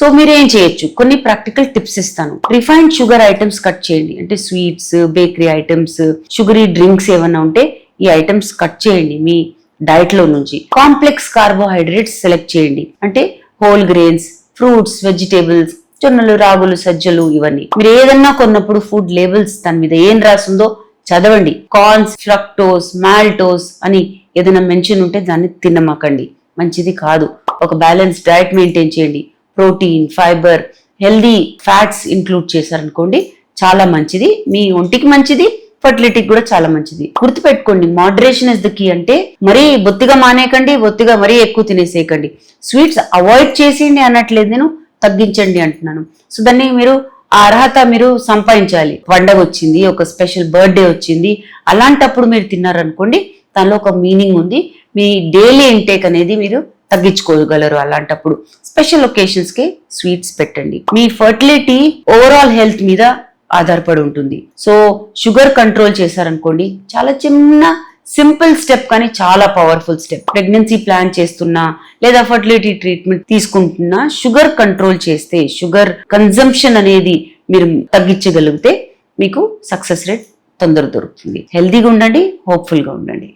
So మీరు ఏం చేయొచ్చు, కొన్ని ప్రాక్టికల్ టిప్స్ ఇస్తాను. రిఫైన్డ్ షుగర్ ఐటమ్స్ కట్ చేయండి, అంటే sweets, bakery items, sugary drinks ఏమన్నా ఉంటే ఈ ఐటమ్స్ కట్ చేయండి మీ డైట్ లో నుంచి. కాంప్లెక్స్ కార్బోహైడ్రేట్స్ సెలెక్ట్ చేయండి, అంటే హోల్ గ్రెయిన్స్, ఫ్రూట్స్, వెజిటేబుల్స్, జొన్నలు, రాగులు, సజ్జలు, ఇవన్నీ. మీరు ఏదన్నా కొన్నప్పుడు ఫుడ్ లేబుల్స్ దాని మీద ఏం రాసిందో చదవండి. కార్న్స్, ఫ్రక్టోస్, మాల్టోస్ అని ఏదైనా మెన్షన్ ఉంటే దాన్ని తినమాకండి, మంచిది కాదు. ఒక బ్యాలెన్స్ డైట్ మెయింటైన్ చేయండి. Protein, fibre, healthy fats include చేశారనుకోండి, చాలా మంచిది, మీ ఒంటికి మంచిది, ఫర్టిలిటీకి కూడా చాలా మంచిది. గుర్తుపెట్టుకోండి, మోడరేషన్ ఇస్ ద కీ. అంటే మరీ బొత్తిగా మానేయకండి, బొత్తిగా మరీ ఎక్కువ తినేసేయకండి. స్వీట్స్ అవాయిడ్ చేసేయండి అనట్లేదు, నేను తగ్గించండి అంటున్నాను. సో దాన్ని మీరు ఆ అర్హత మీరు సంపాదించాలి. పండగ వచ్చింది, ఒక స్పెషల్ బర్త్డే వచ్చింది, అలాంటప్పుడు మీరు తిన్నారనుకోండి, దానిలో ఒక మీనింగ్ ఉంది. మీ డైలీ ఇంటేక్ అనేది మీరు తగ్గించుకోగలరు. అలాంటప్పుడు స్పెషల్ ఒకేషన్స్ కి స్వీట్స్ పెట్టండి. మీ ఫర్టిలిటీ ఓవరాల్ హెల్త్ మీద ఆధారపడి ఉంటుంది. సో షుగర్ కంట్రోల్ చేశారనుకోండి, చాలా చిన్న సింపుల్ స్టెప్ కానీ చాలా పవర్ఫుల్ స్టెప్. ప్రెగ్నెన్సీ ప్లాన్ చేస్తున్నా లేదా ఫర్టిలిటీ ట్రీట్మెంట్ తీసుకుంటున్నా షుగర్ కంట్రోల్ చేస్తే, షుగర్ కన్జంప్షన్ అనేది మీరు తగ్గించగలిగితే మీకు సక్సెస్ రేట్ తొందర దొరుకుతుంది. హెల్దీగా ఉండండి, హోప్ఫుల్ గా ఉండండి.